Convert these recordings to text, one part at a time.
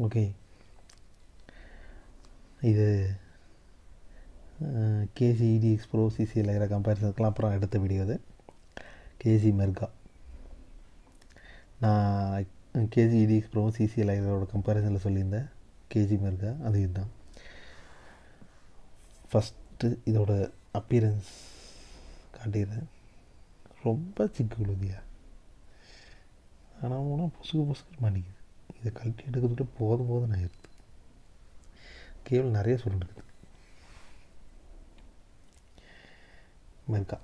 Okay, இது கேசி ETX bro CC லைரா கம்பேரிசனுக்குலாம் அப்புறம் எடுத்த வீடியோ அது. கேசி மெர்கா. நான் கேசி இடிஎக்ஸ் ப்ரோ சிசி லைராவோட கம்பேரிசனில் சொல்லியிருந்தேன். கேசி மெர்கா அது இதுதான். ஃபஸ்ட்டு இதோட அப்பியரன்ஸ் காட்டிடுறேன். ரொம்ப சிக்கு விழுதியா, ஆனால் ஒன்றும் பொசுக்கு மாட்டேங்குது. இதை கழட்டி எடுக்கிறதுட்டு போதும் ஆயிடுது. கேபிள் நிறைய சொல்லிருக்குது. மெர்கா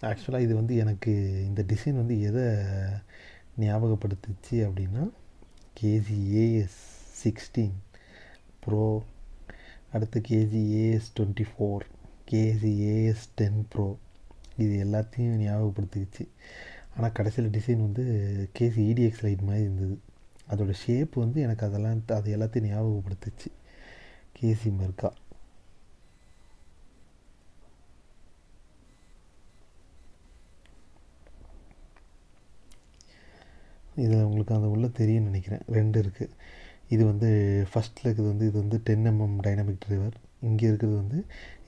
ஆக்சுவலாக இது வந்து எனக்கு இந்த டிசைன் வந்து எதை ஞாபகப்படுத்துச்சு அப்படின்னா, கேஜி ஏஎஸ் 16 ப்ரோ, அடுத்து KG as 24, KG as 10 bro, இது எல்லாத்தையும் ஞாபகப்படுத்திச்சு. ஆனால் கடைசியில் டிசைன் வந்து கேசி இடிஎக்ஸ் லைட் மாதிரி இருந்தது. அதோடய ஷேப் வந்து எனக்கு அது எல்லாத்தையும் ஞாபகப்படுத்துச்சு. கேசி மெர்கா. இதில் உங்களுக்கு அந்த உள்ள தெரியும்னு நினைக்கிறேன். 2 இருக்குது. இது வந்து ஃபஸ்ட்டில் இருக்கிறது வந்து இது வந்து 10mm டைனமிக் டிரைவர். இங்கே இருக்கிறது வந்து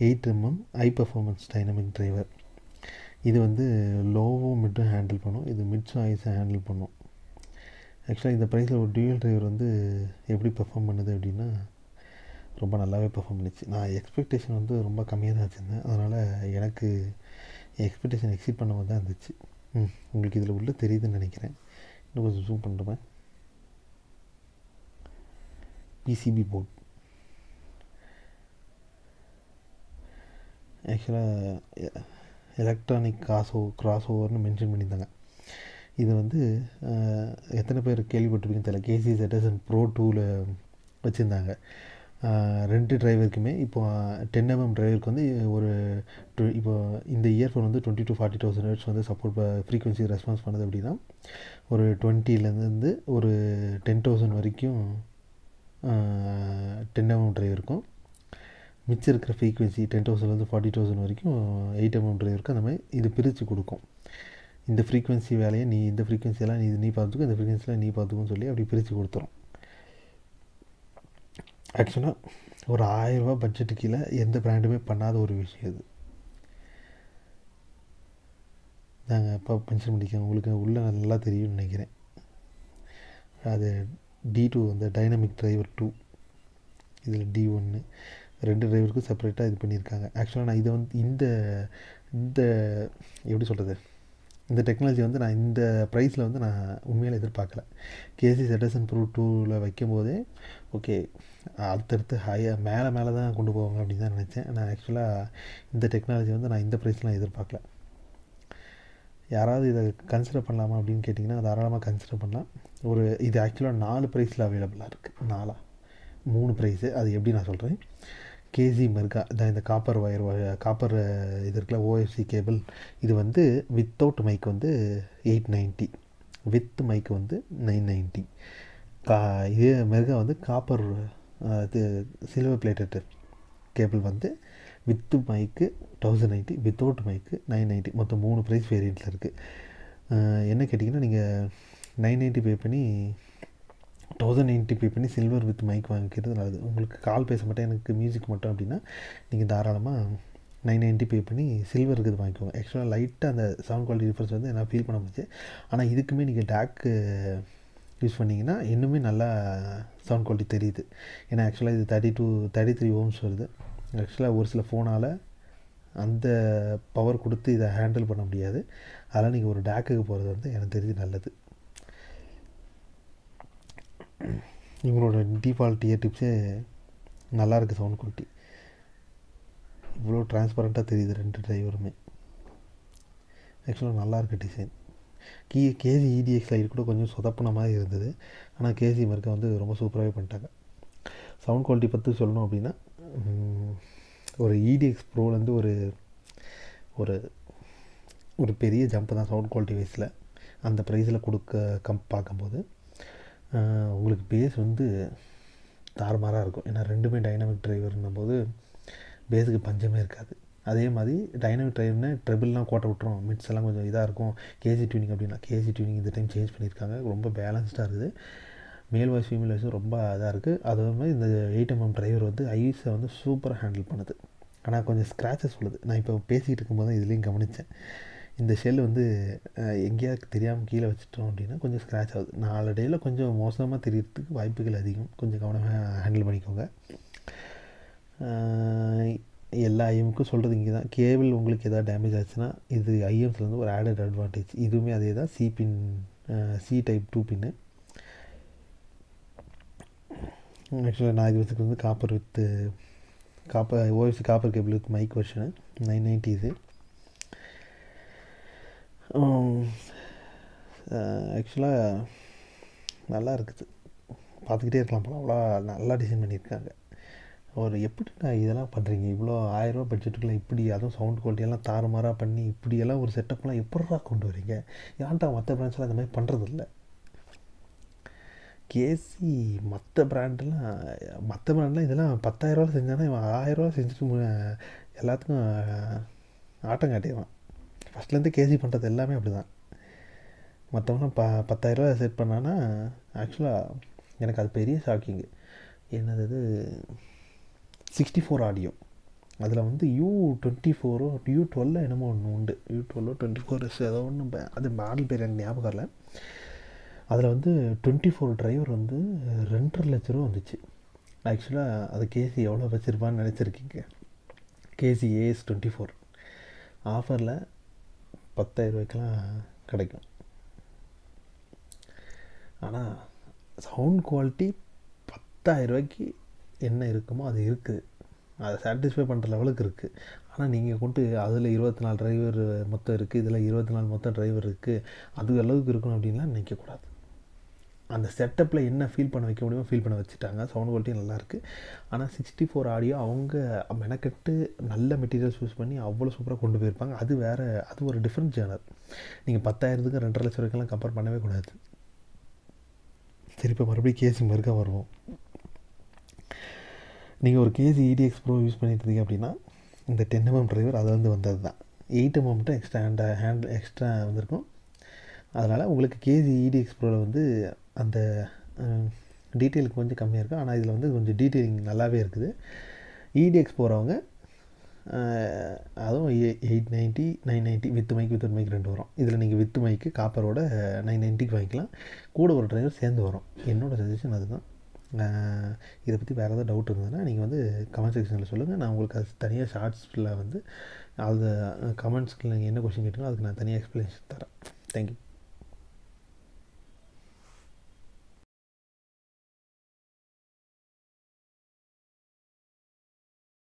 8mm high performance dynamic driver. இது வந்து லோவும் மிட்டும் ஹேண்டில் பண்ணும், இது மிட்ஸும் ஹைஸும் ஹேண்டில் பண்ணும். ஆக்சுவலாக இந்த ப்ரைஸில் ஒரு டியூயல் டிரைவர் வந்து எப்படி பெர்ஃபார்ம் பண்ணுது அப்படின்னா, ரொம்ப நல்லாவே பெர்ஃபார்ம் பண்ணிச்சு. நான் எக்ஸ்பெக்டேஷன் வந்து ரொம்ப கம்மியாக தான் வச்சுருந்தேன். அதனால் எனக்கு எக்ஸ்பெக்டேஷன் எக்ஸீட் பண்ண மாதிரி தான் இருந்துச்சு. உங்களுக்கு இதில் உள்ள தெரியுதுன்னு நினைக்கிறேன். இன்னும் கொஞ்சம் ஜூம் பண்ணுறேன். PCB board. ஆக்சுவலாக எலக்ட்ரானிக் கிராஸ் ஓவர்னு மென்ஷன் பண்ணியிருந்தாங்க. இது வந்து எத்தனை பேர் கேள்விப்பட்டிருப்பீங்கன்னு தெரியல. கேசி ZSN ப்ரோ 2ல் வச்சுருந்தாங்க. 2 டிரைவருக்குமே. இப்போ 10mm டிரைவருக்கு வந்து ஒரு இப்போ இந்த இயர்ஃபோன் வந்து 20 to 40,000 ஹெர்ட்ஸ் வந்து சப்போர்ட் ஃப்ரீக்வன்சி ரெஸ்பான்ஸ் பண்ணுது அப்படின்னா, ஒரு 20லேருந்து ஒரு 10,000 வரைக்கும் 10mm டிரைவ் இருக்கும். மிச்சம் இருக்கிற ஃப்ரீக்வன்சி 10,000லேருந்து 40,000 வரைக்கும் 8mm டிரைவ் இருக்குது. அந்த மாதிரி இது பிரித்து கொடுக்கும். இந்த ஃப்ரீக்வன்சி வேலையை இந்த ஃப்ரீக்வன்சியெல்லாம் நீ பார்த்துக்கும், இந்த ஃப்ரீக்வன்சியெலாம் நீ பார்த்துக்குன்னு சொல்லி அப்படி பிரித்து கொடுத்துரும். ஆக்சுவலாக ஒரு 1000 ரூபா பட்ஜெட்டு கீழே எந்த பிராண்டுமே பண்ணாத ஒரு விஷயம் இது. நாங்கள் அப்போ மென்ஷன் பண்ணிக்கோங்க, உங்களுக்கு உள்ளே நல்லா தெரியும்னு நினைக்கிறேன். அது D2 அந்த டைனமிக் டிரைவர் 2, இதில் D1, 2 டிரைவருக்கும் செப்பரேட்டாக இது பண்ணியிருக்காங்க. ஆக்சுவலாக நான் இதை வந்து இந்த எப்படி சொல்கிறது, இந்த டெக்னாலஜி வந்து நான் இந்த ப்ரைஸில் வந்து நான் உண்மையில எதிர்பார்க்கல. கேசி ZSN ப்ரோ 2ல் வைக்கும்போதே ஓகே அடுத்தடுத்து மேலே தான் கொண்டு போவாங்க அப்படின்னு தான் நினச்சேன். நான் ஆக்சுவலாக இந்த டெக்னாலஜி வந்து நான் இந்த ப்ரைஸ்லாம் எதிர்பார்க்கல. யாராவது இதை கன்சிடர் பண்ணலாமா அப்படின்னு கேட்டிங்கன்னா தாராளமாக கன்சிடர் பண்ணலாம். இது ஆக்சுவலாக 4 ப்ரைஸில் அவைலபிளாக இருக்குது. 3 ப்ரைஸு. அது எப்படி நான் சொல்கிறேன். கேசி மெர்கா தான் இந்த காப்பர் இது இருக்குல்ல, ஓஎஃப்சி கேபிள். இது வந்து வித்தவுட் மைக் வந்து 890, வித் மைக் வந்து 990. இதே மெர்கா வந்து காப்பர் இது சில்வர் பிளேட்டட் கேபிள் வந்து வித்து மைக்கு 1090, வித்தவுட் மைக்கு 990. மொத்தம் 3 ப்ரைஸ் வேரியண்ட்டில் இருக்குது. என்ன கேட்டிங்கன்னா, நீங்கள் 990 பே பண்ணி 1090 பே பண்ணி சில்வர் வித் மைக் வாங்கிக்கிறது நல்லது. உங்களுக்கு கால் பேச மாட்டேன், எனக்கு மியூசிக் மட்டும் அப்படின்னா நீங்கள் தாராளமாக 990 பே பண்ணி சில்வர் இருக்குது வாங்கிக்கோங்க. ஆக்சுவலாக லைட்டாக அந்த சவுண்ட் குவாலிட்டி டிஃப்ரென்ஸ் வந்து நான் ஃபீல் பண்ண முடிச்சு. ஆனால் இதுக்குமே நீங்கள் டேக்கு யூஸ் பண்ணிங்கன்னா இன்னுமே நல்லா சவுண்ட் குவாலிட்டி தெரியுது. ஏன்னா ஆக்சுவலாக இது 33 ohms வருது. ஆக்சுவலாக ஒரு சில ஃபோனால் அந்த பவர் கொடுத்து இதை ஹேண்டில் பண்ண முடியாது. அதனால் நீங்கள் ஒரு டேக்குக்கு போகிறது வந்து எனக்கு தெரிஞ்சு நல்லது. இவங்களோட டிஃபால்ட் இயர் டிப்ஸே நல்லாயிருக்கு. சவுண்ட் குவாலிட்டி இவ்வளோ டிரான்ஸ்பரண்ட்டாக தெரியுது 2 டிரைவருமே. ஆக்சுவலாக நல்லாயிருக்கு டிசைன். கேசி இடிஎக்ஸ் லைட் கூட கொஞ்சம் சொதப்பின மாதிரி இருந்தது. ஆனால் கேசி மெர்கா வந்து ரொம்ப சூப்பராகவே பண்ணிட்டாங்க. சவுண்ட் குவாலிட்டி பற்றி சொல்லணும் அப்படின்னா, ஒரு இடிஎக்ஸ் ப்ரோலேருந்து ஒரு ஒரு பெரிய ஜம்ப் தான் சவுண்ட் குவாலிட்டி வைஸில் அந்த ப்ரைஸில் பார்க்கும்போது. உங்களுக்கு பேஸ் வந்து தாறுமாறாக இருக்கும். ஏன்னா 2மே டைனமிக் டிரைவர்னும் போது பேஸுக்கு பஞ்சமே இருக்காது. அதே மாதிரி டைனமிக் டிரைவ்னு ட்ரெபிள்லாம் கோட்டை விட்டுரும், மிட்ஸ் எல்லாம் கொஞ்சம் இதாக இருக்கும். கேசி டியூனிங் அப்படின்னா கேசி டியூனிங் இந்த டைம் சேஞ்ச் பண்ணியிருக்காங்க. ரொம்ப பேலன்ஸ்டாக இருக்குது. மேல் வாய்ஸ் ஃபீமேல் வாய்ஸும் ரொம்ப இதாக இருக்குது. அது மாதிரி இந்த 8mm டிரைவர் வந்து ஐஸை வந்து சூப்பராக ஹேண்டில் பண்ணுது. ஆனால் கொஞ்சம் ஸ்க்ராச்சஸ் உள்ளது. நான் இப்போ பேசிகிட்டு இருக்கும்போது தான் இதுலேயும் கவனித்தேன். இந்த ஷெல் வந்து எங்கேயாவது தெரியாமல் கீழே வச்சுட்டோம் அப்படின்னா கொஞ்சம் ஸ்க்ராட்ச் ஆகுது. நாளடைவில் கொஞ்சம் மோசமாக தெரியறதுக்கு வாய்ப்புகள் அதிகம். கொஞ்சம் கவனமாக ஹேண்டில் பண்ணிக்கோங்க. எல்லா ஐஎம்க்கும் சொல்கிறது இங்கே தான். கேபிள் உங்களுக்கு எதாவது டேமேஜ் ஆச்சுன்னா இது ஐஎம்ஸ்லேருந்து ஒரு ஆடட் அட்வான்டேஜ். இதுவுமே அதே தான். C type 2 pin. ஆக்சுவலாக நான் இது வச்சுக்கிறது வந்து copper with OFC copper cable with mic version 990 இது. ஆக்சுவலாக நல்லா இருக்குது, பார்த்துக்கிட்டே இருக்கலாம் போல. அவ்வளோ நல்லா டிசைன் பண்ணியிருக்காங்க. ஒரு எப்படிண்ணா இதெல்லாம் பண்ணுறீங்க? இவ்வளோ 1000 பட்ஜெட்டுக்குள்ளே இப்படி, அதுவும் சவுண்ட் குவாலிட்டியெல்லாம் தாறுமாறாக பண்ணி இப்படியெல்லாம் ஒரு செட்டப்லாம் எப்பட்றா கொண்டு வரீங்க? ஏன்டா மற்ற பிராண்ட்ஸ்லாம் இந்த மாதிரி பண்ணுறதில்ல? கேசி மற்ற பிராண்டெலாம் இதெல்லாம் 10,000 செஞ்சானா இவன் 1000 செஞ்சுட்டு எல்லாத்துக்கும் ஆட்டம் காட்டிடுவான். ஃபஸ்ட்லேருந்து கேசி பண்ணுறது எல்லாமே அப்படி தான். மற்றவங்களாம் 10,000 செட் பண்ணான்னா ஆக்சுவலாக எனக்கு அது பெரிய ஷாக்கிங்கு. என்னது இது 64 ஆடியோ, அதில் வந்து U24 U12 என்னமோ ஒன்று உண்டு. U12 24 ஏதோ ஒன்று, அது மாடல் பேர் எனக்கு ஞாபகம் இல்லை. அதில் வந்து 24 டிரைவர் வந்து 2.5 லட்ச ரூபா வந்துச்சு. ஆக்சுவலாக அது கேசி எவ்வளோ வச்சுருப்பான்னு நினச்சிருக்கீங்க? கேசி AS24 ஆஃபரில் 10,000 ரூபாய்க்கெலாம் கிடைக்கும். ஆனால் சவுண்ட் குவாலிட்டி 10,000 ரூபாய்க்கு என்ன இருக்குமோ அது இருக்குது. அதை சாட்டிஸ்ஃபை பண்ணுற லெவலுக்கு இருக்குது. ஆனால் நீங்கள் கொண்டு அதில் 24 டிரைவர் மொத்தம் இருக்குது, இதில் 24 மொத்தம் டிரைவர் இருக்குது, அது அளவுக்கு இருக்கணும் அப்படின்லாம் நினைக்கக்கூடாது. அந்த செட்டப்பில் என்ன ஃபீல் பண்ண வைக்க முடியுமோ ஃபீல் பண்ண வச்சுட்டாங்க. சவுண்ட் குவாலிட்டி நல்லாயிருக்கு. ஆனால் 64 ஆடியோ அவங்க மெனக்கெட்டு நல்ல மெட்டீரியல்ஸ் யூஸ் பண்ணி அவ்வளோ சூப்பராக கொண்டு போயிருப்பாங்க. அது வேறு, அது ஒரு டிஃப்ரெண்ட் ஜேர்னர். நீங்கள் 10,000க்கு 2.5 லட்ச ரூபாய்க்கெல்லாம் கம்பேர் பண்ணவே கூடாது. சரி, இப்போ மறுபடியும் கேசி மறுக்க வருவோம். நீங்கள் ஒரு கேசி EDX Pro யூஸ் பண்ணிட்டு இருந்தீங்க அப்படின்னா இந்த 10mm டிரைவர் அதை வந்து வந்தது தான். 8mm மட்டும் எக்ஸ்ட்ரா வந்திருக்கும். அதனால் உங்களுக்கு கேசி EDX Proவில் வந்து அந்த டீட்டெயிலுக்கு கொஞ்சம் கம்மியாக இருக்குது. ஆனால் இதில் வந்து கொஞ்சம் டீட்டெயிலிங் நல்லாவே இருக்குது. EDX போகிறவங்க அதுவும் 890 990 வித் மைக் 2 வரும். இதில் நீங்கள் வித் மைக்கு காப்பரோட 990க்கு வாங்கிக்கலாம். கூட ஒரு டிரைவர் சேர்ந்து வரும். என்னோடய சஜஷன் அதுதான். இதை பற்றி வேறு ஏதாவது டவுட் இருந்ததுன்னா நீங்கள் வந்து கமெண்ட் செக்ஷனில் சொல்லுங்கள். நான் உங்களுக்கு அது தனியாக ஷார்ட்ஸில் வந்து அது கமெண்ட்ஸ்க்கு நீங்கள் என்ன கொஸ்டின் கேட்டீங்களோ அதுக்கு நான் தனியாக எக்ஸ்ப்ளனேஷன் தரேன். தேங்க்யூ.